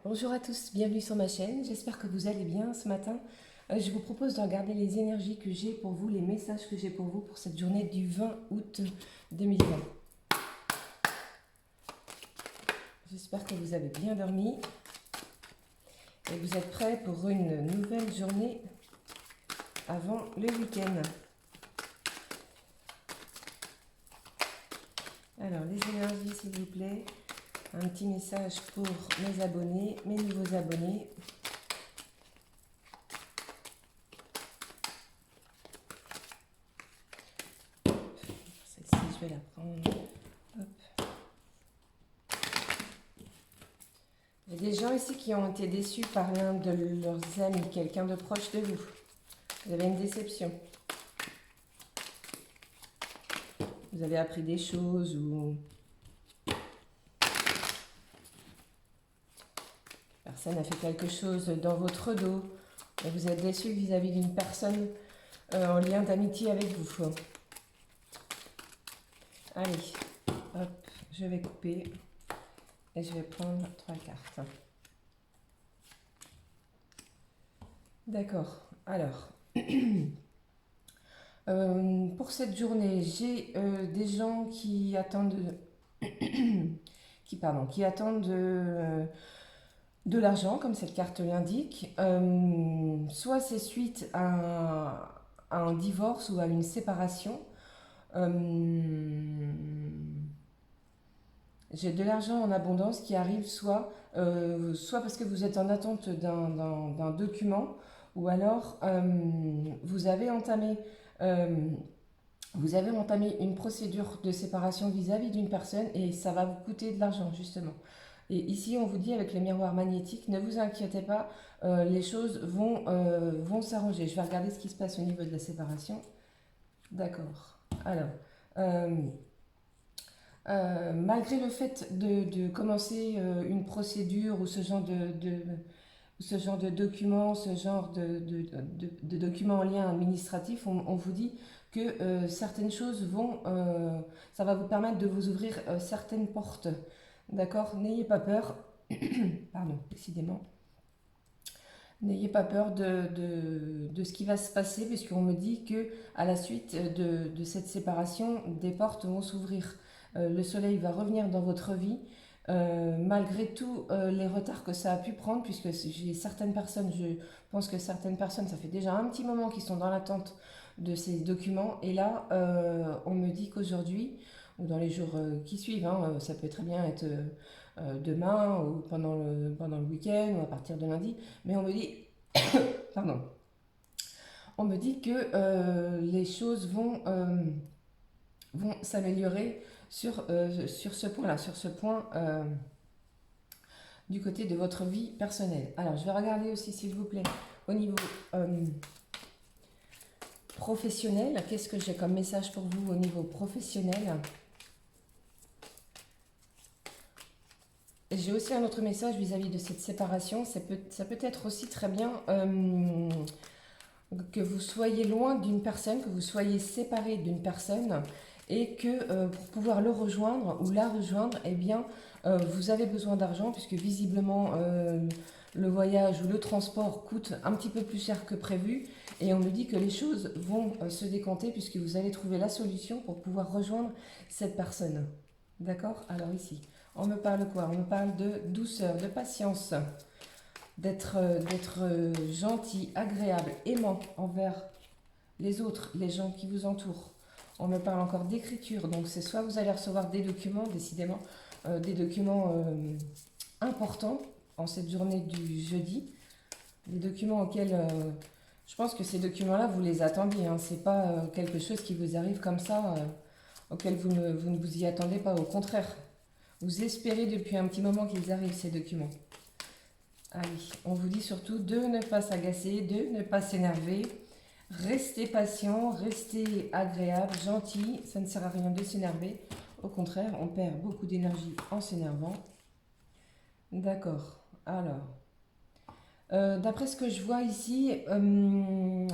Bonjour à tous, bienvenue sur ma chaîne, j'espère que vous allez bien ce matin. Je vous propose de regarder les énergies que j'ai pour vous, les messages que j'ai pour vous pour cette journée du 20 août 2020. J'espère que vous avez bien dormi et que vous êtes prêts pour une nouvelle journée avant le week-end. Alors les énergies s'il vous plaît, un petit message pour mes abonnés, mes nouveaux abonnés. Celle-ci je vais la prendre. Hop. Il y a des gens ici qui ont été déçus par l'un de leurs amis, quelqu'un de proche de vous. Vous avez une déception. Vous avez appris des choses ou personne a fait quelque chose dans votre dos. Et vous êtes déçu vis-à-vis d'une personne en lien d'amitié avec vous. Allez, hop, je vais couper et je vais prendre 3 cartes. D'accord, alors, pour cette journée, j'ai des gens qui attendent, qui attendent de l'argent, comme cette carte l'indique. Soit c'est suite à un divorce ou à une séparation. J'ai de l'argent en abondance qui arrive soit parce que vous êtes en attente d'un document, ou alors euh, vous avez entamé une procédure de séparation vis-à-vis d'une personne et ça va vous coûter de l'argent justement. Et ici, on vous dit avec les miroirs magnétiques, ne vous inquiétez pas, les choses vont s'arranger. Je vais regarder ce qui se passe au niveau de la séparation. D'accord. Alors, euh, malgré le fait de commencer une procédure ou ce genre de documents, ce genre de documents en lien administratif, on vous dit que certaines choses ça va vous permettre de vous ouvrir certaines portes. D'accord? N'ayez pas peur. Pardon, décidément. N'ayez pas peur de ce qui va se passer, puisqu'on me dit que à la suite de cette séparation, des portes vont s'ouvrir. Le soleil va revenir dans votre vie, malgré tous les retards que ça a pu prendre, puisque j'ai certaines personnes, je pense que certaines personnes, ça fait déjà un petit moment qu'ils sont dans l'attente de ces documents, et là, on me dit qu'aujourd'hui, ou dans les jours qui suivent, hein, ça peut très bien être demain ou pendant le week-end ou à partir de lundi, mais on me dit, pardon, on me dit que les choses vont s'améliorer sur ce point-là, sur ce point du côté de votre vie personnelle. Alors, je vais regarder aussi, s'il vous plaît, au niveau professionnel, qu'est-ce que j'ai comme message pour vous au niveau professionnel? J'ai aussi un autre message vis-à-vis de cette séparation. Ça peut être aussi très bien que vous soyez loin d'une personne, que vous soyez séparé d'une personne et que pour pouvoir le rejoindre ou la rejoindre, eh bien, vous avez besoin d'argent puisque visiblement le voyage ou le transport coûte un petit peu plus cher que prévu et on me dit que les choses vont se décanter puisque vous allez trouver la solution pour pouvoir rejoindre cette personne. D'accord? Alors ici, on me parle quoi? On me parle de douceur, de patience, d'être gentil, agréable, aimant envers les autres, les gens qui vous entourent. On me parle encore d'écriture, donc c'est soit vous allez recevoir des documents, décidément, des documents importants en cette journée du jeudi, des documents auxquels je pense que ces documents-là, vous les attendiez, hein, c'est pas quelque chose qui vous arrive comme ça, auquel vous ne vous y attendez pas, au contraire. Vous espérez depuis un petit moment qu'ils arrivent, ces documents. Allez, on vous dit surtout de ne pas s'agacer, de ne pas s'énerver. Restez patient, restez agréable, gentil. Ça ne sert à rien de s'énerver. Au contraire, on perd beaucoup d'énergie en s'énervant. D'accord. Alors, d'après ce que je vois ici,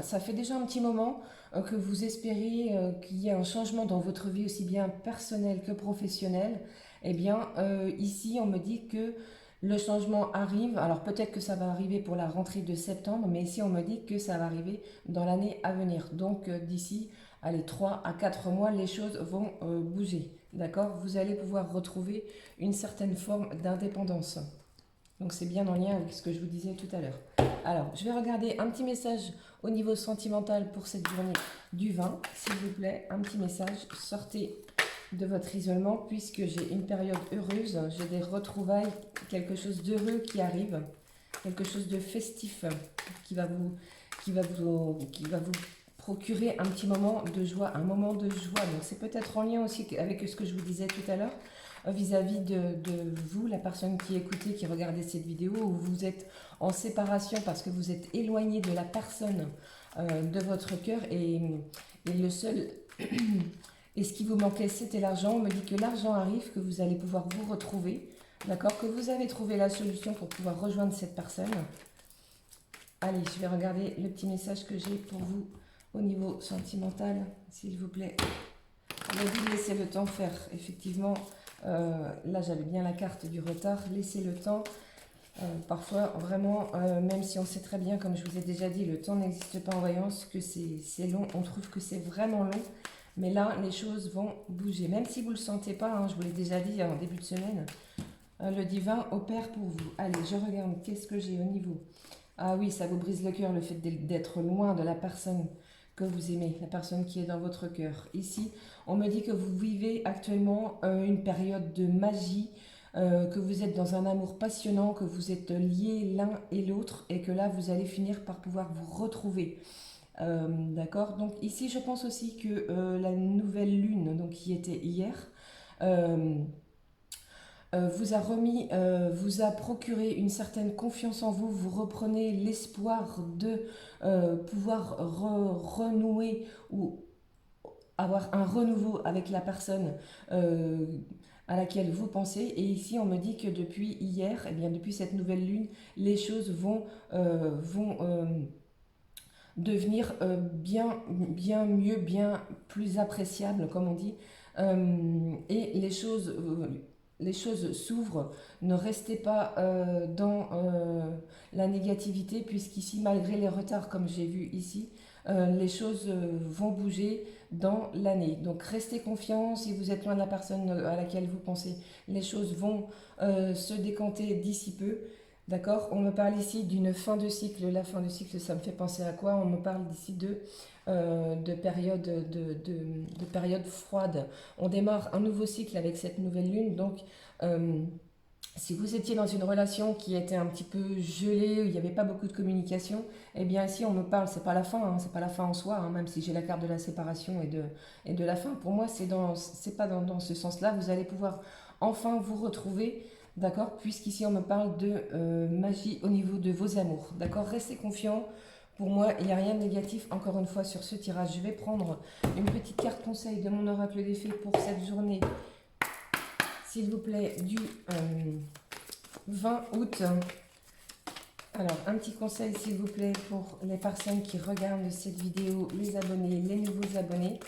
ça fait déjà un petit moment que vous espérez qu'il y ait un changement dans votre vie aussi bien personnelle que professionnelle. Eh bien, ici, on me dit que Le changement arrive, alors peut-être que ça va arriver pour la rentrée de septembre, mais ici on me dit que ça va arriver dans l'année à venir. Donc d'ici, allez, 3 à 4 mois, les choses vont bouger. D'accord? Vous allez pouvoir retrouver une certaine forme d'indépendance. Donc c'est bien en lien avec ce que je vous disais tout à l'heure. Alors, je vais regarder un petit message au niveau sentimental pour cette journée du 20. S'il vous plaît, un petit message. Sortez de votre isolement puisque j'ai une période heureuse. J'ai des retrouvailles, quelque chose d'heureux qui arrive. Quelque chose de festif qui va vous procurer un petit moment de joie, un moment de joie. Donc c'est peut-être en lien aussi avec ce que je vous disais tout à l'heure vis-à-vis de vous, la personne qui écoutez, qui regardait cette vidéo, où vous êtes en séparation parce que vous êtes éloigné de la personne de votre cœur et le seul et ce qui vous manquait c'était l'argent. On me dit que l'argent arrive, que vous allez pouvoir vous retrouver, d'accord, que vous avez trouvé la solution pour pouvoir rejoindre cette personne. Allez, je vais regarder le petit message que j'ai pour vous au niveau sentimental, s'il vous plaît. On m'a dit laissez le temps faire, effectivement. Là, j'avais bien la carte du retard. Laissez le temps. Parfois, vraiment, même si on sait très bien, comme je vous ai déjà dit, le temps n'existe pas en voyance, que c'est long. On trouve que c'est vraiment long. Mais là, les choses vont bouger. Même si vous ne le sentez pas, hein, je vous l'ai déjà dit en début de semaine, le divin opère pour vous. Allez, je regarde. Qu'est-ce que j'ai au niveau? Ah oui, ça vous brise le cœur, le fait d'être loin de la personne que vous aimez, la personne qui est dans votre cœur. Ici, on me dit que vous vivez actuellement une période de magie, que vous êtes dans un amour passionnant, que vous êtes liés l'un et l'autre et que là, vous allez finir par pouvoir vous retrouver. D'accord? Donc ici, je pense aussi que la nouvelle lune, donc qui était hier, vous a procuré une certaine confiance en vous, vous reprenez l'espoir de pouvoir renouer ou avoir un renouveau avec la personne à laquelle vous pensez. Et ici, on me dit que depuis hier, eh bien, depuis cette nouvelle lune, les choses vont devenir bien mieux, bien plus appréciables, comme on dit. Et les choses s'ouvrent. Ne restez pas dans la négativité, puisqu'ici, malgré les retards, comme j'ai vu ici, les choses vont bouger dans l'année. Donc restez confiants. Si vous êtes loin de la personne à laquelle vous pensez, les choses vont se décanter d'ici peu. D'accord? On me parle ici d'une fin de cycle. La fin de cycle, ça me fait penser à quoi? On me parle d'ici de période froide. On démarre un nouveau cycle avec cette nouvelle lune. Donc, si vous étiez dans une relation qui était un petit peu gelée, où il n'y avait pas beaucoup de communication, eh bien ici on me parle, c'est pas la fin, hein, c'est pas la fin en soi, hein, même si j'ai la carte de la séparation et de la fin. Pour moi, c'est pas dans ce sens-là. Vous allez pouvoir enfin vous retrouver, d'accord, puisqu'ici on me parle de magie au niveau de vos amours, d'accord. Restez confiants. Pour moi, il n'y a rien de négatif, encore une fois, sur ce tirage. Je vais prendre une petite carte conseil de mon oracle des fées pour cette journée, s'il vous plaît, du 20 août. Alors, un petit conseil, s'il vous plaît, pour les personnes qui regardent cette vidéo, les abonnés, les nouveaux abonnés.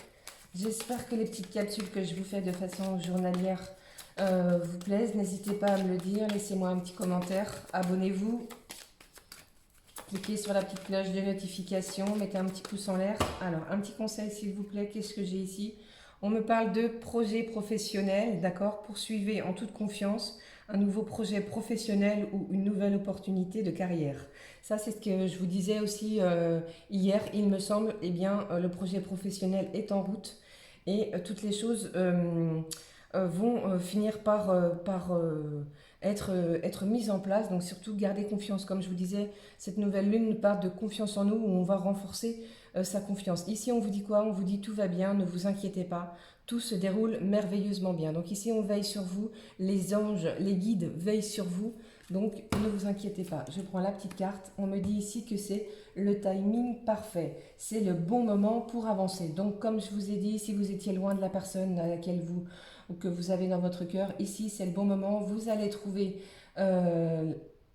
J'espère que les petites capsules que je vous fais de façon journalière vous plaisent. N'hésitez pas à me le dire, laissez-moi un petit commentaire, abonnez-vous. Cliquez sur la petite cloche de notification, mettez un petit pouce en l'air. Alors, un petit conseil, s'il vous plaît, qu'est-ce que j'ai ici? On me parle de projet professionnel, d'accord? Poursuivez en toute confiance un nouveau projet professionnel ou une nouvelle opportunité de carrière. Ça, c'est ce que je vous disais aussi hier, il me semble. Eh bien, le projet professionnel est en route et toutes les choses vont finir par être mises en place. Donc, surtout, gardez confiance. Comme je vous disais, cette nouvelle lune nous parle de confiance en nous où on va renforcer sa confiance. Ici, on vous dit quoi? On vous dit tout va bien, ne vous inquiétez pas, tout se déroule merveilleusement bien. Donc ici, on veille sur vous, les anges, les guides veillent sur vous, donc ne vous inquiétez pas. Je prends la petite carte, on me dit ici que c'est le timing parfait, c'est le bon moment pour avancer. Donc comme je vous ai dit, si vous étiez loin de la personne à laquelle que vous avez dans votre cœur, ici c'est le bon moment, vous allez trouver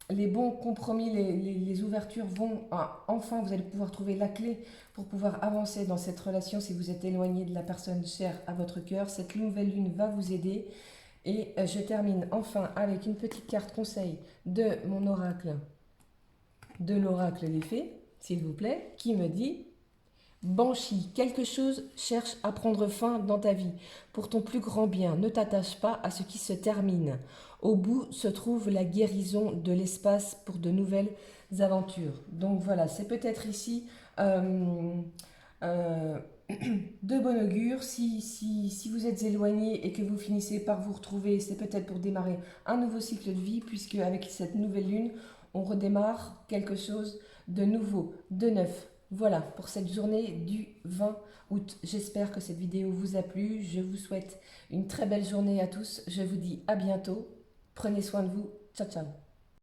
les bons compromis, les ouvertures vont, enfin vous allez pouvoir trouver la clé pour pouvoir avancer dans cette relation si vous êtes éloigné de la personne chère à votre cœur. Cette nouvelle lune va vous aider Et je termine enfin avec une petite carte conseil de mon oracle, de l'oracle des fées, s'il vous plaît, qui me dit: Banshee, quelque chose cherche à prendre fin dans ta vie. Pour ton plus grand bien, ne t'attache pas à ce qui se termine. Au bout se trouve la guérison de l'espace pour de nouvelles aventures. Donc voilà, c'est peut-être ici euh, de bon augure. Si vous êtes éloigné et que vous finissez par vous retrouver, c'est peut-être pour démarrer un nouveau cycle de vie, puisque avec cette nouvelle lune, on redémarre quelque chose de nouveau, de neuf. Voilà pour cette journée du 20 août. J'espère que cette vidéo vous a plu. Je vous souhaite une très belle journée à tous. Je vous dis à bientôt. Prenez soin de vous. Ciao, ciao.